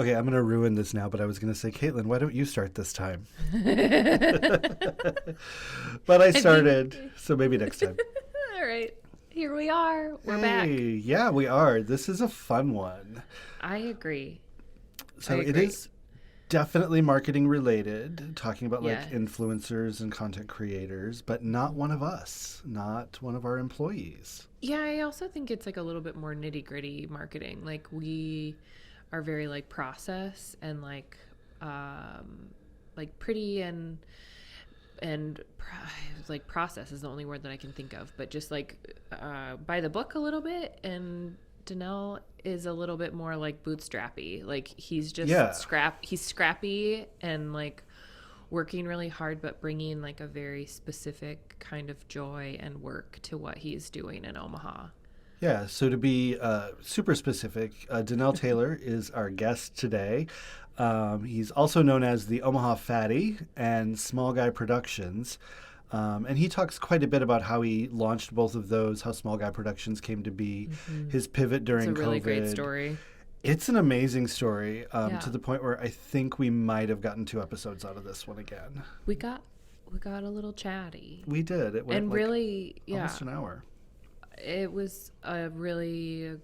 Okay, I'm going to ruin this now, but I was going to say, Caitlin, why don't you start this time? But I started, so maybe next time. All right. Here we are. We're back. Yeah, we are. This is a fun one. I agree. So I it agree. is definitely marketing related, talking about like Yes. influencers and content creators, but not one of us, not one of our employees. Yeah, I also think it's like a little bit more nitty gritty marketing. Like we are very like process and like pretty and like process is the only word that I can think of, but just like by the book a little bit. And Danell is a little bit more like bootstrappy. Like he's just Yeah. he's scrappy and like working really hard, but bringing like a very specific kind of joy and work to what he's doing in Omaha. Yeah, so to be super specific, Danell Taylor is our guest today. He's also known as the Omaha Fatty and Small Guy Productions. And he talks quite a bit about how he launched both of those, how Small Guy Productions came to be, his pivot during It's a really COVID. great story. It's an amazing story Yeah. to the point where I think we might have gotten 2 episodes out of this one again. We got a little chatty. We did. It went And like really, yeah, almost an hour. it was a really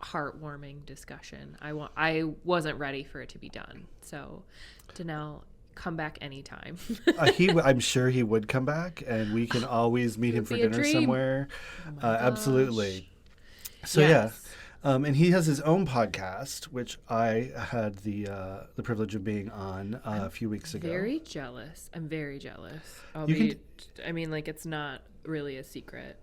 heartwarming discussion. I wasn't ready for it to be done. So, Danell, come back anytime. I'm sure he would come back, and we can always meet him for be a dinner dream. somewhere. Oh my gosh. Absolutely. So Yes. and he has his own podcast, which I had the privilege of being on a few weeks ago. Very jealous. I'm very jealous. I mean, like, it's not really a secret,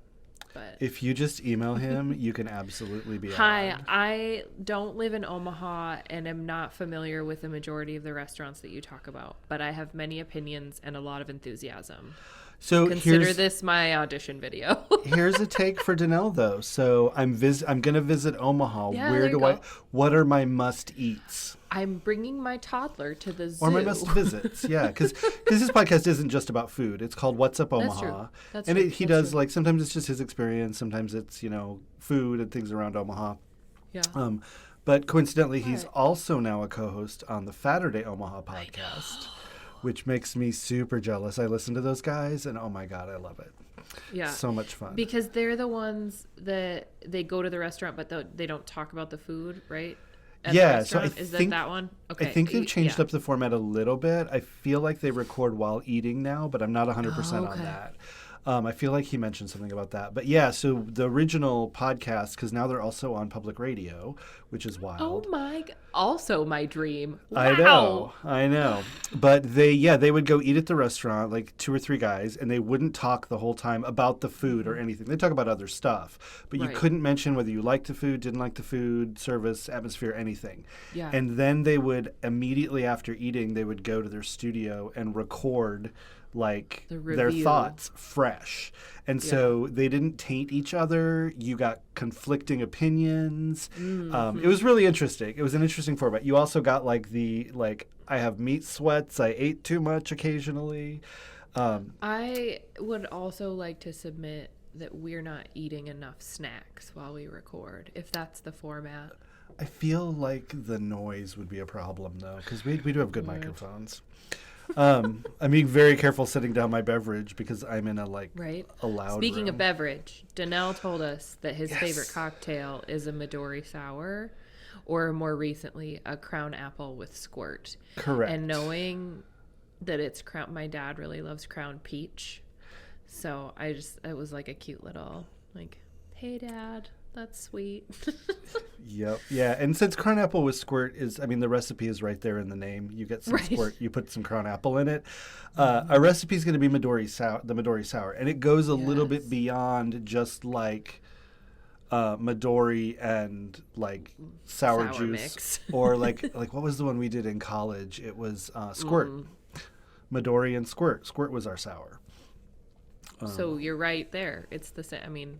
but. If you just email him, you can absolutely be Hi, on. I don't live in Omaha and am not familiar with the majority of the restaurants that you talk about, but I have many opinions and a lot of enthusiasm. So Consider this my audition video. here's a take for Danell though. So I'm going to visit Omaha. Yeah, Where there you do I? go. What are my must eats? I'm bringing my toddler to the zoo. Or my must visits, yeah, because this podcast isn't just about food. It's called What's Up Omaha, That's true. That's and true. he That's does true. like sometimes it's just his experience, sometimes it's food and things around Omaha. Yeah. But coincidentally, he's Right. also now a co-host on the Saturday Omaha podcast, which makes me super jealous. I listen to those guys, and oh my god, I love it. Yeah. So much fun. Because they're the ones that they go to the restaurant, but they don't talk about the food, right? At Yeah, the so I restaurant? Is think- that one? Okay. I think they've changed yeah. up the format a little bit. I feel like they record while eating now, but I'm not 100% on okay. that. I feel like he mentioned something about that. But yeah, so the original podcast, because now they're also on public radio, which is wild. Oh my! Also my dream. Wow. I know. But they would go eat at the restaurant, like 2 or 3 guys, and they wouldn't talk the whole time about the food or anything. They talk about other stuff, but you Right. couldn't mention whether you liked the food, didn't like the food, service, atmosphere, anything. Yeah. And then they would immediately after eating, they would go to their studio and record like The their review. thoughts fresh. And so they didn't taint each other. You got conflicting opinions. It was really interesting. It was an interesting format. You also got like I have meat sweats. I ate too much occasionally. I would also like to submit that we're not eating enough snacks while we record, if that's the format. I feel like the noise would be a problem though, because we do have good microphones. I'm being very careful setting down my beverage because I'm in a Right. loud Speaking room. of beverage, Danell told us that his Yes. favorite cocktail is a Midori Sour, or more recently, a Crown Apple with squirt. Correct. And knowing that it's Crown, my dad really loves Crown Peach, so it was like a cute little like, hey Dad, that's sweet. Yep. Yeah. And since Crown Apple with squirt the recipe is right there in the name. You get some Right. squirt, you put some Crown Apple in it. Our recipe is going to be the Midori Sour. And it goes a little bit Yes. beyond just like Midori and like sour Sour juice. mix. Or like what was the one we did in college? It was squirt. Midori and squirt. Squirt was our sour. So you're right there. It's the same. I mean,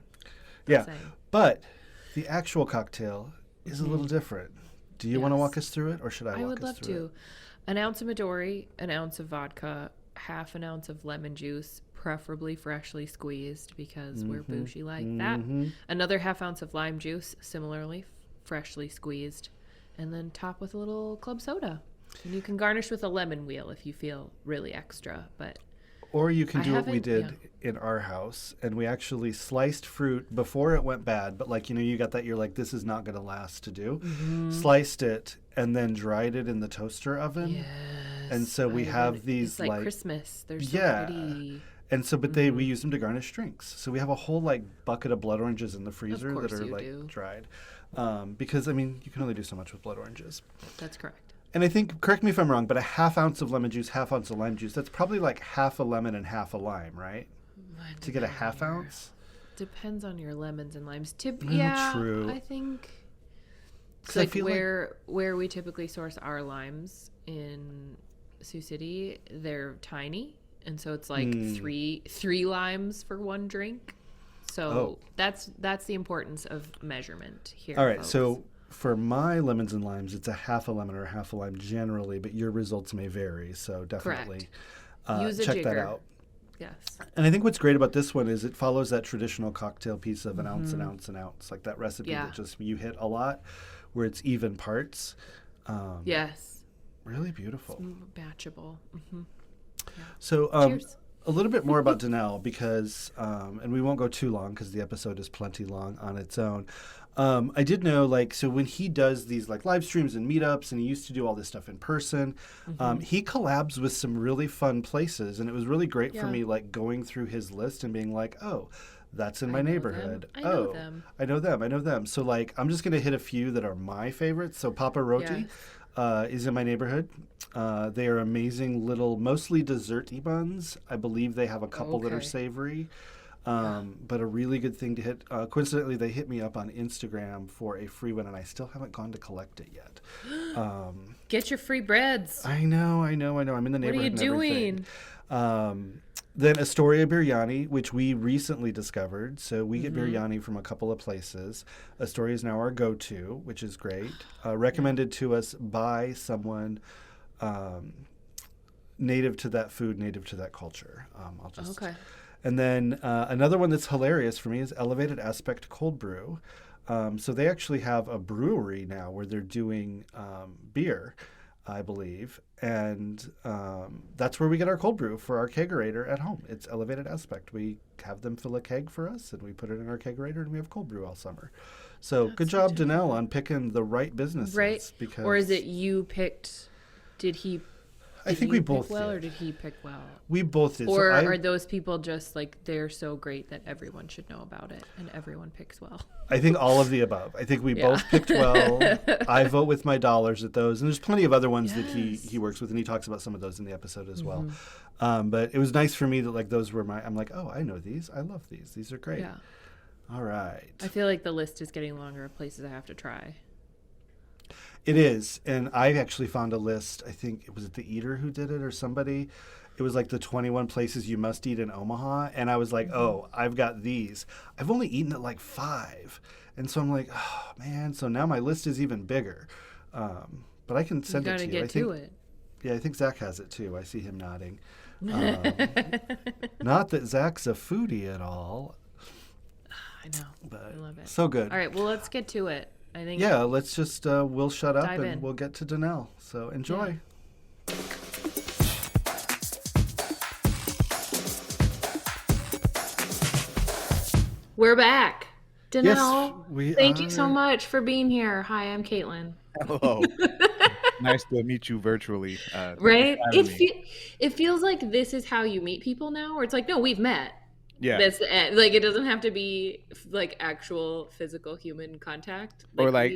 Yeah. same. But the actual cocktail is a little different. Do you want to Yes. walk us through it, or should I I walk would us love through to. it? An ounce of Midori, an ounce of vodka, half an ounce of lemon juice, preferably freshly squeezed because we're bougie like that. Another half ounce of lime juice, similarly freshly squeezed. and then top with a little club soda. And you can garnish with a lemon wheel if you feel really extra, but Or you can I do what we haven't. Yeah. did in our house, and we actually sliced fruit before it went bad. But like you got that you're like, this is not going to last to do. Sliced it and then dried it in the toaster oven. Yes. And so we have these It's like Christmas. They're so yeah. pretty. And so, but we use them to garnish drinks. So we have a whole like bucket of blood oranges in the freezer that are like dried, because I mean you can only do so much with blood oranges. That's correct. And I think, correct me if I'm wrong, but a half ounce of lemon juice, half ounce of lime juice, that's probably like half a lemon and half a lime, right? To get a half ounce? Depends on your lemons and limes. True. I think. 'Cause Like I feel where we typically source our limes in Sioux City, they're tiny, and so it's like three limes for one drink. So that's the importance of measurement here. All right, folks. so for my lemons and limes, it's a half a lemon or a half a lime generally, but your results may vary. So definitely Use a check jigger. that out. Yes. And I think what's great about this one is it follows that traditional cocktail piece of an ounce, an ounce, an ounce, like that recipe that just you hit a lot, where it's even parts. Yes. Really beautiful. It's batchable. Mm-hmm. Yeah. So Cheers. a little bit more about Danell because, and we won't go too long because the episode is plenty long on its own. I did know, like, so when he does these like live streams and meetups, and he used to do all this stuff in person, he collabs with some really fun places, and it was really great for me, like going through his list and being like, oh, that's in my neighborhood. I know them. I know them. So like, I'm just gonna hit a few that are my favorites. So Papa Roti is in my neighborhood. They are amazing little, mostly dessert-y buns. I believe they have a couple that are savory. But a really good thing to hit. Coincidentally, they hit me up on Instagram for a free one, and I still haven't gone to collect it yet. Get your free breads. I know. I'm in the neighborhood. What are you doing? Then Astoria Biryani, which we recently discovered. So we get biryani from a couple of places. Astoria is now our go-to, which is great. Recommended to us by someone native to that food, native to that culture. And then another one that's hilarious for me is Elevated Aspect Cold Brew. So they actually have a brewery now where they're doing beer, I believe. And that's where we get our cold brew for our kegerator at home. It's Elevated Aspect. We have them fill a keg for us, and we put it in our kegerator, and we have cold brew all summer. So good job, Danell, on picking the right businesses. Right. Because or is it you picked? Did he? I think we both well, did. or did he pick well? We both did. Or are those people just like they're so great that everyone should know about it and everyone picks well? I think all of the above. I think we both picked well. I vote with my dollars at those, and there's plenty of other ones that he works with, and he talks about some of those in the episode as well. But it was nice for me that like those were I'm like, oh, I know these. I love these. These are great. Yeah. All right. I feel like the list is getting longer of places I have to try. It is, and I actually found a list. I think it was The Eater who did it or somebody. It was like the 21 places you must eat in Omaha, and I was like, oh, I've got these. I've only eaten at like 5, and so I'm like, oh man. So now my list is even bigger. But I can send it to you. You gotta get to it. Yeah, I think Zach has it too. I see him nodding. Not that Zach's a foodie at all. I know. But I love it. So good. All right, well, let's get to it. I think. Yeah, let's just we'll shut up and in. we'll get to Danell. So enjoy. Yeah. We're back. Danell, thank you so much for being here. Hi, I'm Catelin. Hello. Nice to meet you virtually. Right? It feels like this is how you meet people now, or it's like, no, we've met. Yeah. That's the end. Like, it doesn't have to be like actual physical human contact. Or like,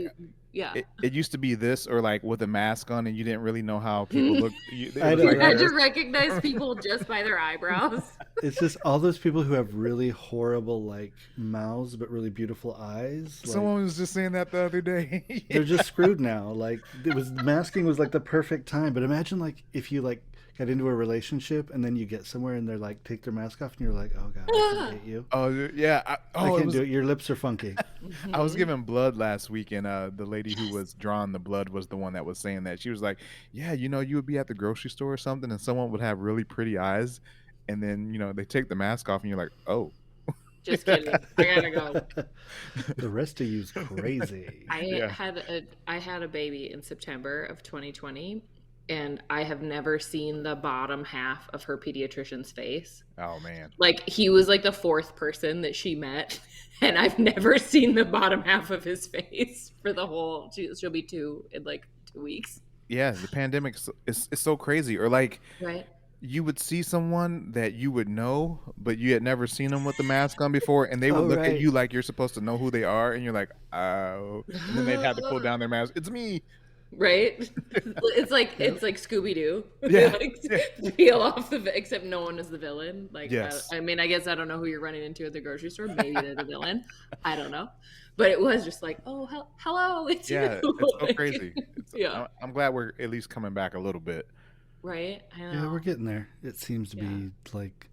yeah. It used to be this, or like with a mask on, and you didn't really know how people look. I had to recognize people just by their eyebrows. It's just all those people who have really horrible like mouths but really beautiful eyes. Like, someone was just saying that the other day. They're just screwed now. Like masking was like the perfect time. But imagine like if you like got into a relationship and then you get somewhere and they're like take their mask off and you're like, oh god, I hate you. Oh yeah, I can't do it. Your lips are funky. I was giving blood last week, and the lady who was drawing the blood was the one that was saying that. She was like, yeah, you would be at the grocery store or something, and someone would have really pretty eyes, and then they take the mask off, and you're like, oh. Just kidding. I gotta go. The rest of you's crazy. Yeah. I had a baby in September of 2020, and I have never seen the bottom half of her pediatrician's face. Oh man. Like he was like the fourth person that she met, and I've never seen the bottom half of his face for the whole. She'll be 2 in like 2 weeks. Yeah, the pandemic is so crazy. Or like Right. you would see someone that you would know, but you had never seen them with the mask on before, and they would Oh, look at right. you like you're supposed to know who they are, and you're like, oh, and then they'd have to pull down their mask. It's me. Right? It's like Scooby Doo. Yeah. Peel off except no one is the villain. Like Yes. I mean, I guess I don't know who you're running into at the grocery store. Maybe they're the villain. I don't know. But it was just like, oh, hello, it's Yeah, you. it's so Like, crazy. yeah. I'm glad we're at least coming back a little bit. Right? I know. Yeah, we're getting there. It seems to Yeah. be like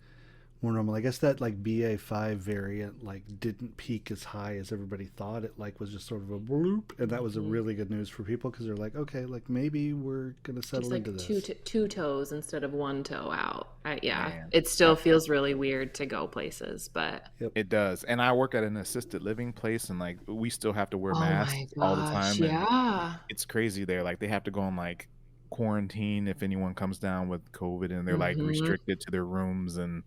more normal. I guess that like BA5 variant like didn't peak as high as everybody thought. It like was just sort of a bloop, and that was a really good news for people because they're like, okay, like maybe we're gonna settle Just like into this. two toes instead of one toe out. Yeah, Man. it still feels really weird to go places, but It does. And I work at an assisted living place, and like we still have to wear oh masks my all the gosh, time. And yeah. it's crazy there. Like they have to go on like quarantine if anyone comes down with COVID, and they're like Mhm. restricted to their rooms, and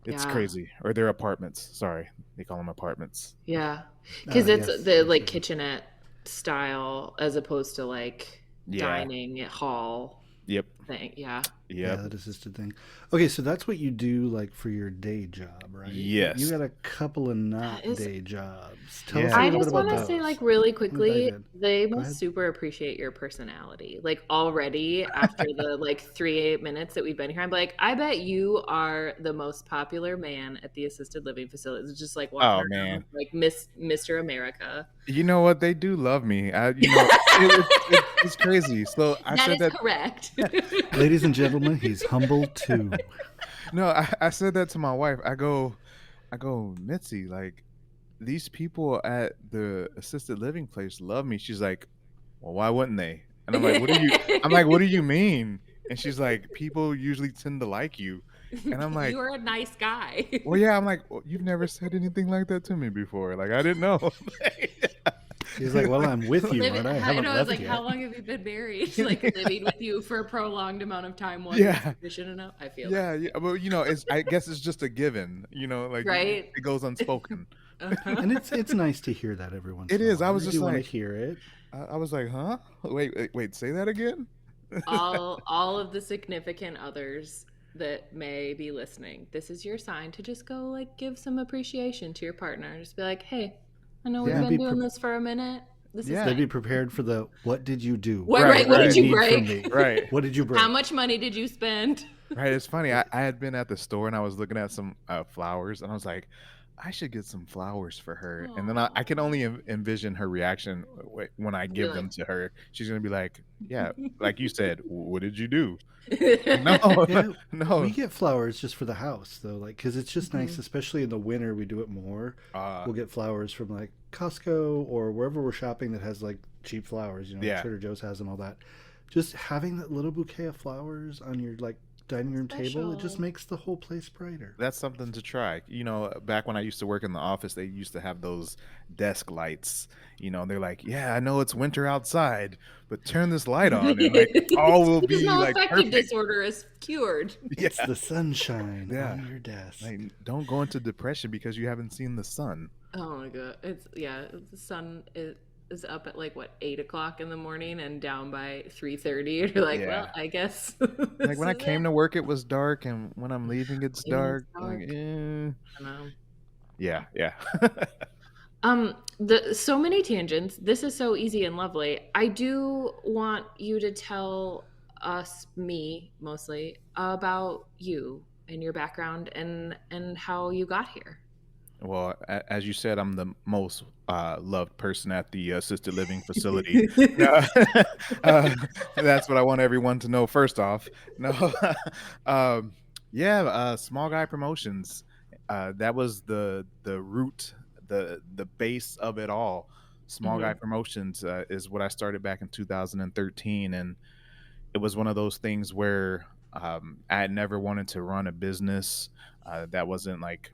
it's Yeah. crazy. Or their apartments. Sorry, they call them apartments. Yeah, because it's Yes, the yes, like yes. kitchenette style as opposed to like Yeah. dining at hall Yep. thing. Yeah. Yeah, Yep. that assisted thing. Okay, so that's what you do like for your day job, right? Yes. You got a couple of not is- day jobs. Tell us Yeah. a I little bit just about want to say, those. like, really dive quickly, in. they Go must ahead. super appreciate your personality. Like, already after the like 3 minutes that we've been here, I'm like, I bet you are the most popular man at the assisted living facility. It's just like walking Oh around man. like Mr. America. You know what? They do love me. It's crazy. So I That said is that. correct. Ladies and gentlemen, he's humble too. No, I said that to my wife. I go, Mitzi, like these people at the assisted living place love me. She's like, well, why wouldn't they? And I'm like, what do you mean? And she's like, people usually tend to like you. And I'm like, You are a nice guy. well, yeah. I'm like, well, you've never said anything like that to me before. Like I didn't know. He's like, well, I'm with you, Living, aren't I? I I haven't know. I was left like, yet. how long have you been married? Like living with you for a prolonged amount of time wasn't Yeah. sufficient enough. I feel Yeah, yeah. Well, I guess it's just a given. Like Right? it goes unspoken. Uh-huh. And it's nice to hear that every once It in a is. while. I was just do want to like- hear it. I was like, huh? Wait, say that again? all of the significant others that may be listening, this is your sign to just go like give some appreciation to your partner. Just be like, hey, I know we've Yeah. been Be doing pre- this for a minute. This Yeah. is They'd be nice. prepared for the what did you do? Right, what did do you need break? from me? Right. What did you break? How much money did you spend? Right. It's funny. I had been at the store and I was looking at some flowers, and I was like, I should get some flowers for her. And then I can only envision her reaction when I give them to her. She's gonna be like, yeah, like you said, what did you do? No, Yeah, no. We get flowers just for the house though, like because it's just nice, Mm-hmm. especially in the winter. We do it more. Uh, We'll get flowers from like Costco or wherever we're shopping that has like cheap flowers. Yeah. Trader Joe's has and all that. Just having that little bouquet of flowers on your like dining room table, it just Special. makes the whole place brighter. That's something to try. Back when I used to work in the office, they used to have those desk lights. They're like, yeah, I know it's winter outside, but turn this light on, and like all will be Seasonal like affective perfect. disorder is cured. Yeah. It's the sunshine Yeah. on your desk. Like, don't go into depression because you haven't seen the sun. Oh my god, the sun is up at like what 8 o'clock in the morning and down by 3:30. You're like, Yeah. well, I guess. Like when I came to work, it was dark, and when I'm leaving, it's Leaving, dark. it's Like, know. yeah, yeah. So many tangents. This is so easy and lovely. I do want you to tell us, me mostly, about you and your background and how you got here. Well, as you said, I'm the most loved person at the assisted living facility. No, that's what I want everyone to know. First off, no, small guy promotions. That was the root, the base of it all. Small guy promotions is what I started back in 2013, and it was one of those things where I had never wanted to run a business. That wasn't like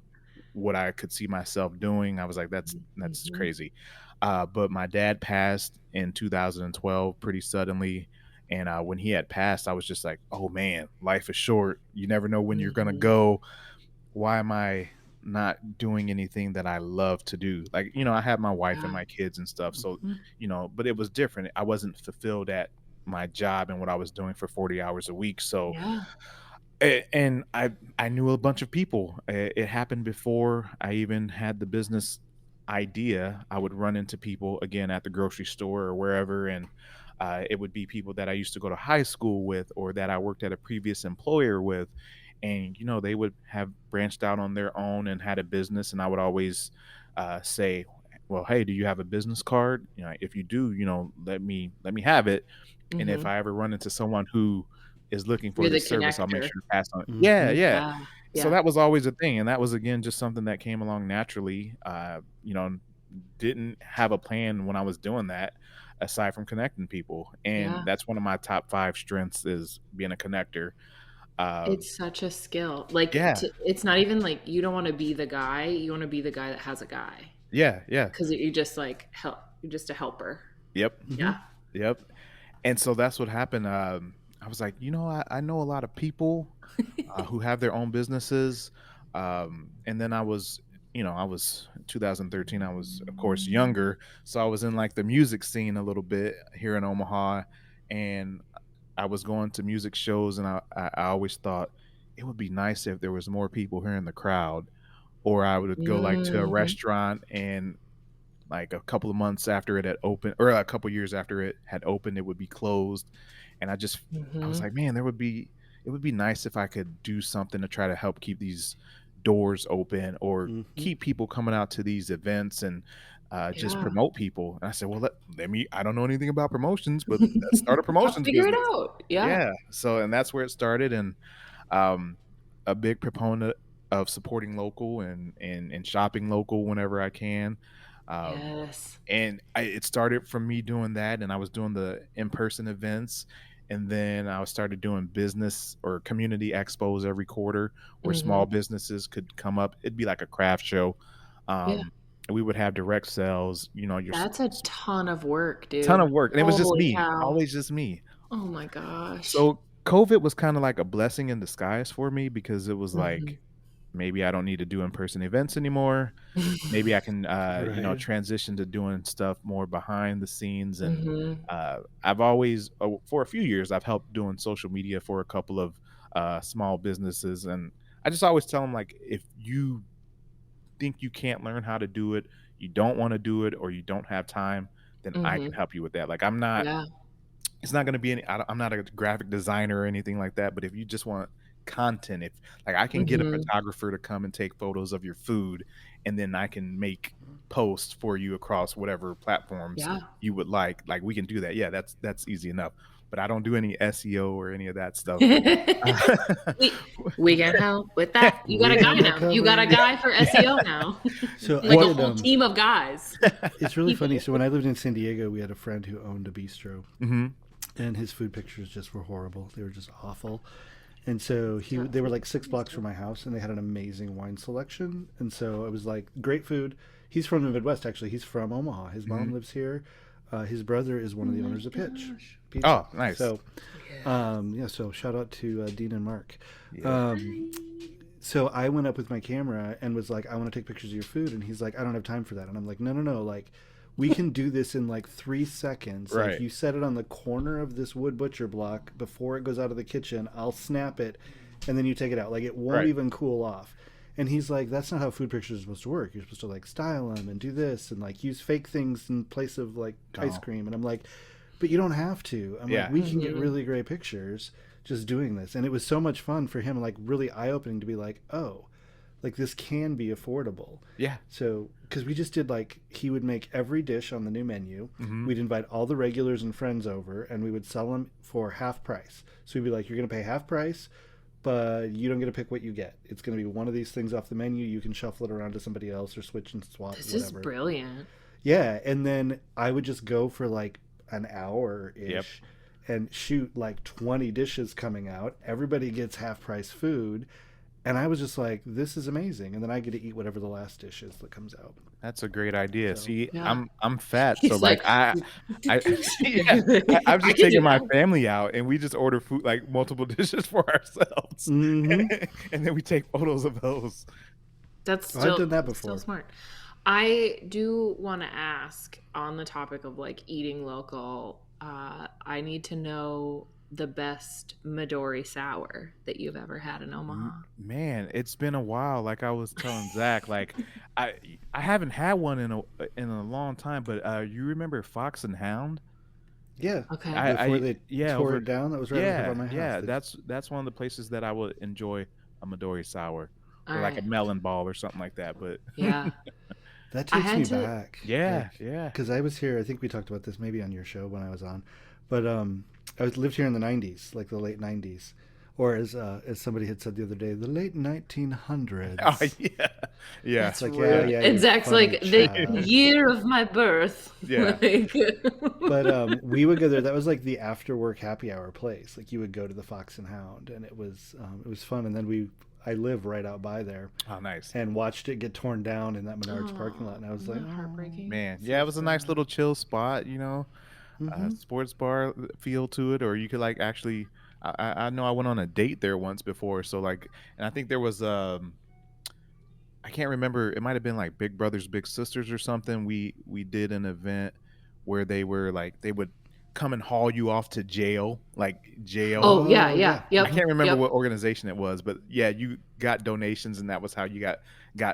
what I could see myself doing. I was like, that's Mhm. crazy. But my dad passed in 2012 pretty suddenly. And when he had passed, I was just like, oh man, life is short. You never know when you're going to Mhm. go. Why am I not doing anything that I love to do? Like, I had my wife and Yeah. my kids and stuff. So, Mhm. but it was different. I wasn't fulfilled at my job and what I was doing for 40 hours a week. So, Yeah. and I knew a bunch of people. It happened before I even had the business idea. I would run into people again at the grocery store or wherever, and it would be people that I used to go to high school with or that I worked at a previous employer with. And they would have branched out on their own and had a business, and I would always say, well, hey, do you have a business card? If you do, let me have it. And if Mhm. I ever run into someone who is looking for You're the this service, I'll make connector. sure to pass on. Yeah, Mhm. yeah. Yeah. So Yeah. that was always a thing, and that was again just something that came along naturally. Didn't have a plan when I was doing that, aside from connecting people, Yeah. and that's one of my top 5 strengths is being a connector. Um, It's such a skill. Like, yeah, it's not even like you don't wanna be the guy, you wanna be the guy that has a guy, yeah, yeah. 'cause you just, like, you're just a helper. Yep, Yeah. Mhm. yep. And so that's what happened. I was like, I know a lot of people who have their own businesses. And then I was 2013. I was, of course, younger, so I was in like the music scene a little bit here in Omaha, and I was going to music shows, and I always thought it would be nice if there was more people here in the crowd, or I would go like to a Mhm. restaurant and like a couple of months after it had opened, or a couple years after it had opened, it would be closed. And I was Mhm. like, man, it would be nice if I could do something to try to help keep these doors open or Mhm. keep people coming out to these events and just Yeah. promote people. And I said, well, let me, I don't know anything about promotions, but let's start a I'll promotions figure it business. out. Yeah. Yeah. So, and that's where it started. And um, a big proponent of supporting local and shopping local whenever I can. Um, Yes. and it started from me doing that, and I was doing the in-person events, and then I started doing business or community expos every quarter where small Mhm. businesses could come up. It'd be like a craft show. Yeah. And we would have direct sales, That's a ton of work, ton dude. of work, and it was just Holy me, cow. always just me. Oh my gosh. So COVID was kind of like a blessing in disguise for me because it was Mhm. like maybe I don't need to do in-person events anymore. Maybe I can, Right. transition to doing stuff more behind the scenes. And Mhm. I've always, for a few years, I've helped doing social media for a couple of small businesses. And I just always tell them, like, if you think you can't learn how to do it, you don't want to do it, or you don't have time, then I can Mhm. help you with that. Like, I'm not Yeah. it's not gonna be I'm not a graphic designer or anything like that, but if you just want content, if like I can get a Mhm. photographer to come and take photos of your food, and then I can make posts for you across whatever platforms Yeah. you would like we can do that. Yeah, that's easy enough. But I don't do any SEO or any of that stuff. We can help with that. You got We a guy have that now. You got a covered. guy for SEO now. So I Like a Well, did whole team of guys. it's really funny. People. So when I lived in San Diego, we had a friend who owned a bistro, mhm, and his food pictures just were horrible. They were just awful. And so Not they were food like 6 blocks pictures. from my house, and they had an amazing wine selection. And so I was like, great food. He's from the Midwest, actually. He's from Omaha. His mom mhm. lives here. His brother is one Oh of the my owners of Pitch gosh. Pizza. Oh, nice. So, Yeah. yeah. So shout out to Dean and Mark. Yeah. Um, so I went up with my camera and was like, I want to take pictures of your food. And he's like, I don't have time for that. And I'm like, no, no, no. Like, we can do this in like 3 seconds. Like, Right. you set it on the corner of this wood butcher block before it goes out of the kitchen. I'll snap it, and then you take it out. Like, it won't Right. even cool off. And he's like, that's not how food pictures are supposed to work. You're supposed to like style them and do this and like use fake things in place of like ice Oh, cream. And I'm like, but you don't have to. I'm like, yeah. we can get Mhm. really great pictures just doing this. And it was so much fun for him, like really eye opening to be like, oh, like this can be affordable. Yeah. So, because we just did like, he would make every dish on the new menu. Mhm. We'd invite all the regulars and friends over, and we would sell them for half price. So we'd be like, you're going to pay half price, but you don't get to pick what you get. It's going to be one of these things off the menu. You can shuffle it around to somebody else or switch and swap, This is whatever. brilliant. Yeah. And then I would just go for like an hour Yep. ish and shoot like 20 dishes coming out. Everybody gets half price food, And I was just like, this is amazing. And then I get to eat whatever the last dish is that comes out. That's a great idea. So See, Yeah. I'm fat, so He's like like, I yeah, I'm I just can do taking my that. family out and we just order food like multiple dishes for ourselves. hmm And then we take photos of those. That's I've done that still before. smart. I do want to ask on the topic of like eating local. I need to know the best Midori Sour that you've ever had in Omaha. Man, it's been a while. Like I was telling Zach, like I I haven't had one in a long time, but you remember Fox and Hound? Yeah. Okay. Before they Yeah, tore over it down, that was right over by my house. yeah, that's one of the places that I would enjoy a Midori sour All or like a right. melon ball or something like that. But Yeah. That I takes had me to. back. yeah, yeah. Because I was here, I think we talked about this maybe on your show when I was on. But lived here in the 90s, like the late 90s. Or as somebody had said the other day, the late Oh 1900s. yeah. Yeah. It's That's like, rude. yeah, And you Zach's funny like, the child. year of my birth. Yeah. Like, But we would go there. That was like the after work happy hour place. Like you would go to the Fox and Hound, and it was fun. And then I live right out by there, Oh nice. and watched it get torn down in that Menards parking lot. And I was isn't like, that heartbreaking? Man. so Yeah, it was a nice sad. little chill spot, you know. Mm-hmm. Sports bar feel to it, or you could like actually I know I went on a date there once before, so like and I think there was I can't remember. It might have been like Big Brothers Big Sisters or something. We did an event where they were like they would come and haul you off to jail, like jail. Oh, yeah, Oh yeah. yeah. I Yep. can't remember Yep. what organization it was, but yeah, you got donations and that was how you got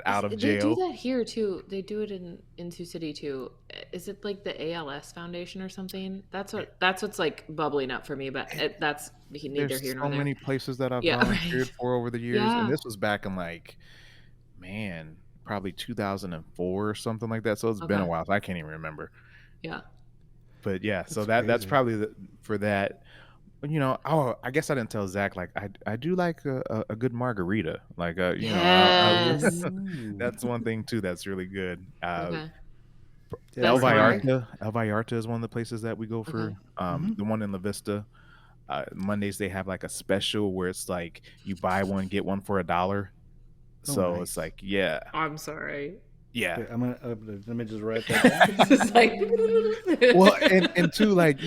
out of They do jail. that here too. They do it in Sioux City too. Is it like the ALS Foundation or something? That's what's like bubbling up for me. But that's neither There's here nor so there. many places that I've Yeah, volunteered right. for over the years, and Yeah, this was back in like, man, probably 2004 or something like that. So it's been a okay, while. So I can't even remember. yeah. But yeah, so That's that's crazy. probably for that. You know, oh, I guess I didn't tell Zach. Like, I do like a good margarita. Like, Yes. Ooh. that's one thing too that's really good. Okay. Yeah, El Best margarita. Marg. Vallarta, El Vallarta is one of the places that we go Okay. for. Mm-hmm. The one in La Vista. Mondays they have like a special where it's like you buy one get one for $1. Oh, So it's nice. like yeah, I'm sorry. yeah. Okay, let me just write that down. It's just like. Well, and two, like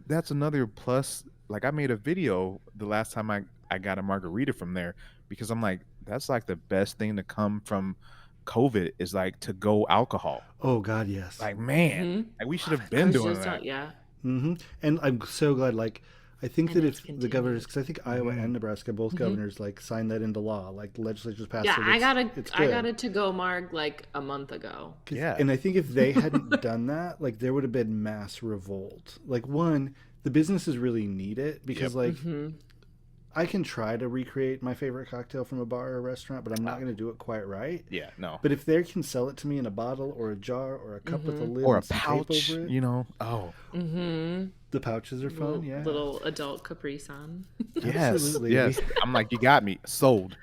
that's another plus. Like I made a video the last time I got a margarita from there because I'm like that's like the best thing to come from COVID is like to go alcohol. Oh God, yes. Like man, hmm like we should have I been was doing just that. yeah, Mm-hmm. And I'm so glad. Like, I think and that it's if the governors, continued. because I think Iowa hmm and Nebraska, both hmm governors, like signed that into law, like legislatures passed Yeah, it. It's I got good. a to go Marg like a month ago. Yeah. And I think if they hadn't done that, like there would have been mass revolt. Like one, the businesses really need it Yep. because like hmm I can try to recreate my favorite cocktail from a bar or a restaurant, but I'm not going to do it quite right. Yeah. No. But if they can sell it to me in a bottle or a jar or a cup with a hmm lid Or a and some tape pouch, over it, you know. Oh, hmm the pouches are fun. Yeah, Little adult Capri Sun. yes, absolutely. yes. I'm like, you got me sold.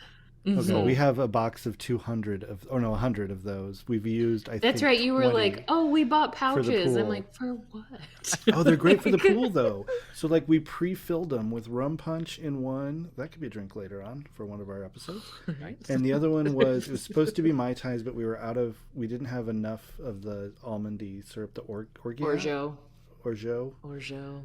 Okay, hmm we Sold. have a box of 200 of, or no, 100 of those. We've used, I That's think, right. You were like, 20 "Oh, we bought for the pouches." I'm pool. like, "For what?" Oh, they're great for the Like, pool, though. So, like, we pre-filled them with rum punch in one. That could be a drink later on for one of our episodes. right. And the other one was, it was supposed to be Mai Tais, but we didn't have enough of the almondy syrup, the Orgeat, Orgeau. Orgeau. Orgeau.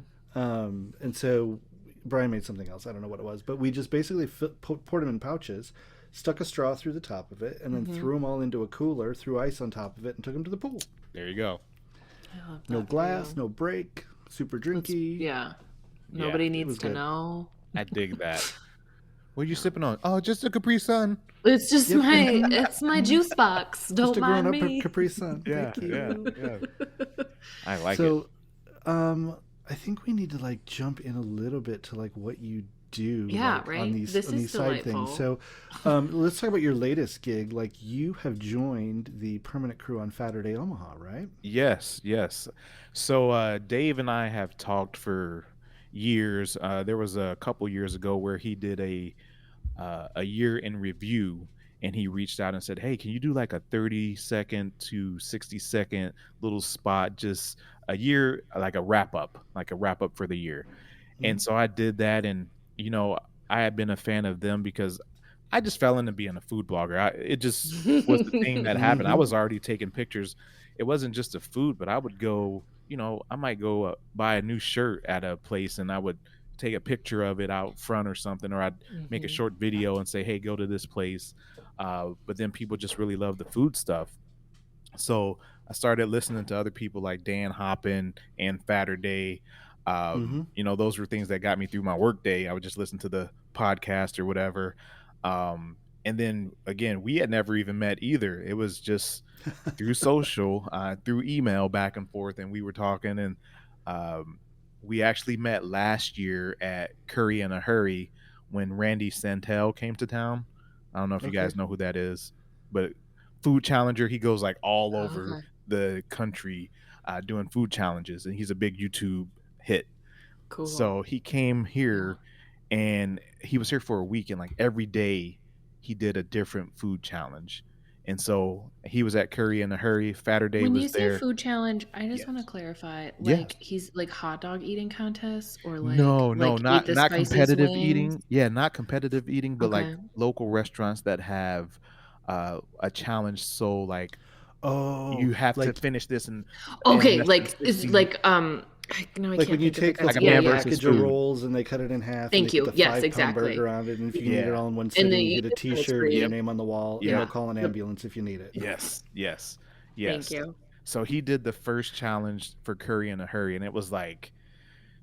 And so Brian made something else. I don't know what it was, but we just basically poured them in pouches, stuck a straw through the top of it, and then hmm threw them all into a cooler, threw ice on top of it, and took them to the pool. There you go. I love No that for glass, you. no break, super That's drinky. yeah. Yeah, Nobody It needs was to good. know. I dig that. What are you sipping on? Oh, just a Capri Sun. It's just Yep. it's my juice box. Just Don't a grown mind up me. Capri Sun. Yeah, Thank yeah, you. yeah. I like it. So, I think we need to like jump in a little bit to like what you do Yeah, like right? This on is these side things. delightful. So, let's talk about your latest gig. Like you have joined the permanent crew on Saturday Omaha, right? Yes, yes. So Dave and I have talked for years. There was a couple years ago where he did a year in review, and he reached out and said, "Hey, can you do like a 30-second to 60-second little spot, just a year, like a wrap up for the year?" Mm-hmm. And so I did that, and I had been a fan of them because I just fell into being a food blogger. It just was the thing that happened. I was already taking pictures. It wasn't just the food, but I would go, I might go buy a new shirt at a place and I would take a picture of it out front or something, or I'd make a short video and say, hey, go to this place. But then people just really love the food stuff. So I started listening to other people like Dan Hoppin and Fatter Day. Those were things that got me through my work day. I would just listen to the podcast or whatever. And then again, we had never even met either. It was just through social, through email back and forth. And we were talking, and we actually met last year at Curry in a Hurry when Randy Santel came to town. I don't know if you guys know who that is, but food challenger. He goes like all over the country doing food challenges, and he's a big YouTube hit. Cool. So he came here, and he was here for a week, and like every day he did a different food challenge. And so he was at Curry in a Hurry. Fatter Day when was you there. say food challenge, I just want to clarify, like he's like hot dog eating contests, or like no, like not competitive wings? eating. Yeah, not competitive eating, but like local restaurants that have a challenge. So like, you have to finish this and like it's like no, I like can't when you think take of like the a concept. package of rolls and they cut it in half. Thank you. Put the Yes, 5-pound exactly. burger on it, and if you can eat it all in one sitting, you get a T-shirt with your name on the wall, and they'll call an ambulance if you need it. Yes. Thank you. So he did the first challenge for Curry in a Hurry, and it was like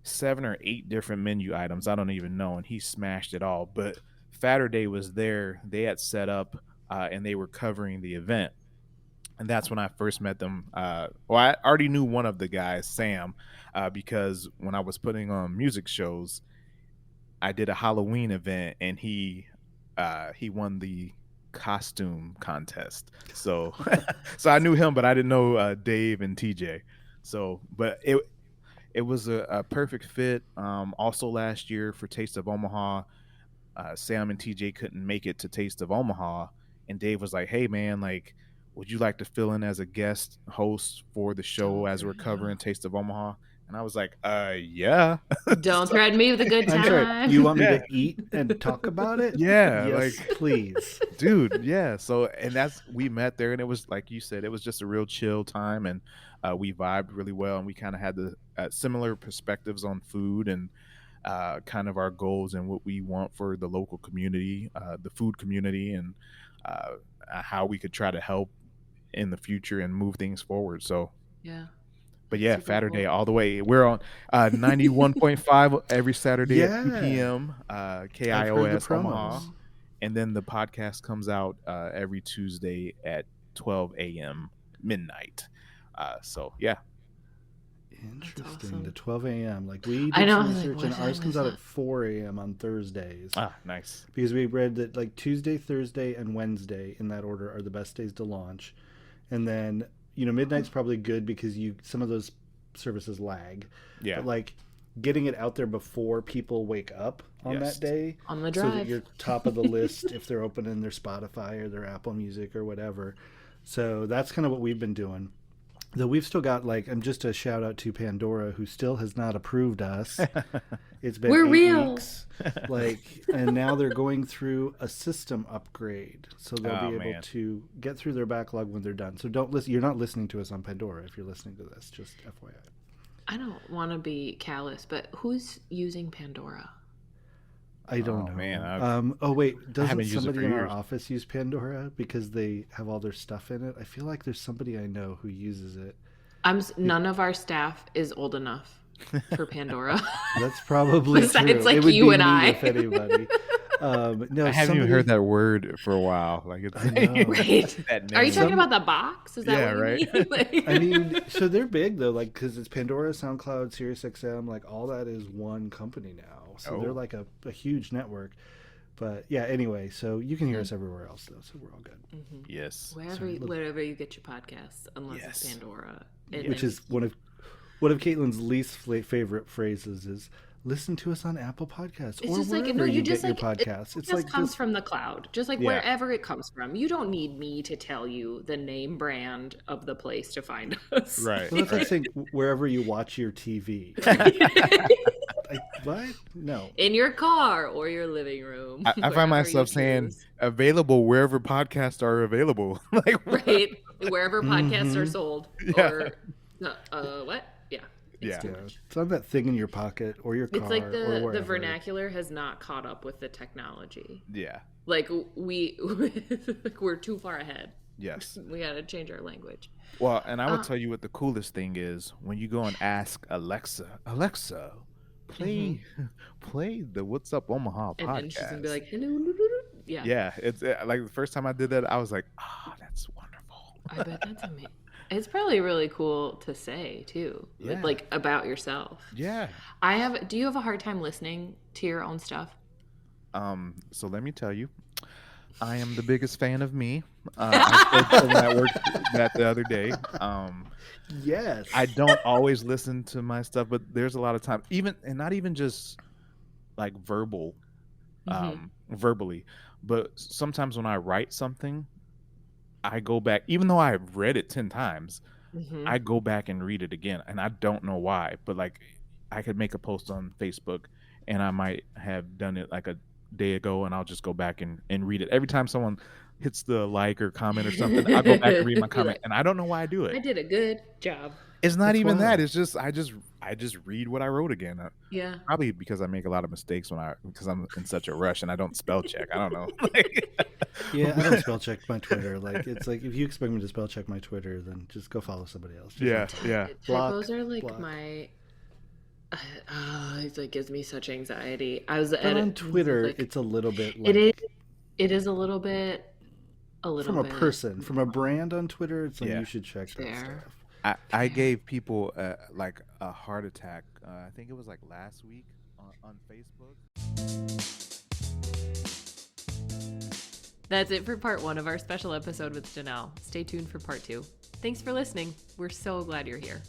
7 or 8 different menu items. I don't even know, and he smashed it all. But Fatter Day was there. They had set up, and they were covering the event. And that's when I first met them. I already knew one of the guys, Sam, because when I was putting on music shows, I did a Halloween event, and he won the costume contest. So so I knew him, but I didn't know Dave and TJ. So, but it was a perfect fit. Also last year for Taste of Omaha, Sam and TJ couldn't make it to Taste of Omaha, and Dave was like, hey man, like, would you like to fill in as a guest host for the show as we're covering Taste of Omaha? And I was like, yeah. Don't threaten me with a good time. Sure. You want me to eat and talk about it? Yeah. Yes, like, please. Dude, yeah. So, and we met there, and it was, like you said, it was just a real chill time, and we vibed really well, and we kind of had the similar perspectives on food and kind of our goals and what we want for the local community, the food community, and how we could try to help in the future and move things forward. So but yeah, Fatter Day all the way. We're on 91.5 every Saturday at 2 p.m. KIOS Omaha, and then the podcast comes out every Tuesday at 12 a.m. midnight. So yeah. Interesting. Awesome. To 12 a.m. Like we did some research, and ours comes out at 4 a.m. on Thursdays. Nice. Because we read that like Tuesday, Thursday, and Wednesday in that order are the best days to launch. And then, midnight's probably good because some of those services lag. Yeah. But like getting it out there before people wake up on that day. On the drive. So that you're top of the list if they're opening their Spotify or their Apple Music or whatever. So that's kind of what we've been doing. Though we've still got I'm just a shout out to Pandora, who still has not approved us. It's been 8 weeks, and now they're going through a system upgrade, so they'll be able to get through their backlog when they're done. So don't listen. You're not listening to us on Pandora if you're listening to this. Just FYI. I don't want to be callous, but who's using Pandora? I don't know. Man, doesn't somebody in our office use Pandora because they have all their stuff in it? I feel like there's somebody I know who uses it. None of our staff is old enough for Pandora. That's probably Besides, true. like it would you be and me I. if anybody. No, I haven't even heard that word for a while. Like it's right. Are you talking about the box? Is that what you mean? I mean, so they're big though, like because it's Pandora, SoundCloud, SiriusXM, like all that is one company now. So they're like a huge network. But yeah, anyway, so you can hear us everywhere else though, so we're all good. Mm-hmm. Yes. Wherever you get your podcasts, unless it's Pandora. Which is one of Caitlin's least favorite phrases is listen to us on Apple Podcasts or wherever you get your podcasts. It just comes from the cloud, just like wherever it comes from. You don't need me to tell you the name brand of the place to find us. Right. Well, that's like saying wherever you watch your TV. What? No. In your car or your living room. I find wherever myself you saying choose. available wherever podcasts are available. Like, Right. Wherever podcasts are Mhm. sold. Yeah. Or what? Yeah. It's Yeah. too Yeah, much. it's not that thing in your pocket or your car It's like or the wherever. vernacular has not caught up with the technology. Yeah. Like we're too far ahead. Yes. We gotta change our language. Well, and I would Uh, tell you what the coolest thing is when you go and ask Alexa, play play the What's Up Omaha and then she's gonna be podcast. like, hello. Yeah. Yeah, it's like the first time I did that, I was like, that's wonderful. I bet that's amazing. It's probably really cool to say too. Yeah. Like about yourself. Yeah. Do you have a hard time listening to your own stuff? So let me tell you, I am the biggest fan of me. I said someone at work that the other day. Yes. I don't always listen to my stuff, but there's a lot of times, not even just like verbally, but sometimes when I write something, I go back, even though I've read it 10 times, Mm-hmm. I go back and read it again, and I don't know why, but like I could make a post on Facebook and I might have done it like a day ago, and I'll just go back and read it. Every time someone hits the like or comment or something, I'll go back and read my Be comment, like, and I don't know why I do I it. did a good job. It's not That's even that. wild. It's just I just read what I wrote again. Yeah. Probably because I make a lot of mistakes because I'm in such a rush and I don't spell check. I don't know. Like, Yeah, I don't spell check my Twitter. Like, it's like if you expect me to spell check my Twitter, then just go follow somebody else. Just yeah, don't. yeah. Typos are like block. my. It like gives me such anxiety. I was But on Twitter, like, it's a little bit like it is a little bit from a person, from a brand on Twitter. It's like Yeah. you should check that Fair. stuff. I gave people like a heart attack. I think it was like last week on Facebook. That's it for part 1 of our special episode with Danell. Stay tuned for part 2. Thanks for listening. We're so glad you're here.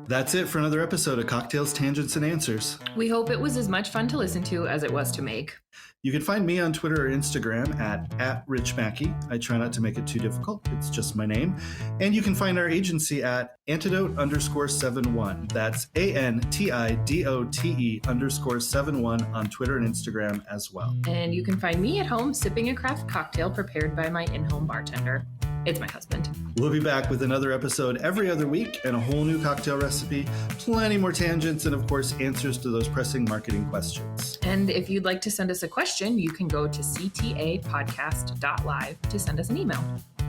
That's it for another episode of Cocktails, Tangents, and Answers. We hope it was as much fun to listen to as it was to make. You can find me on Twitter or Instagram at Rich Mackey. I try not to make it too difficult. It's just my name. And you can find our agency at Antidote_71. That's ANTIDOTE_71 on Twitter and Instagram as well. And you can find me at home sipping a craft cocktail prepared by my in-home bartender. It's my husband. We'll be back with another episode every other week and a whole new cocktail recipe, plenty more tangents, and of course, answers to those pressing marketing questions. And if you'd like to send us a question, you can go to ctapodcast.live to send us an email.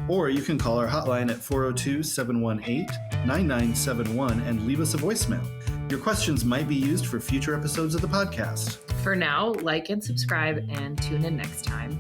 Or you can call our hotline at 402-718-9971 and leave us a voicemail. Your questions might be used for future episodes of the podcast. For now, like and subscribe and tune in next time.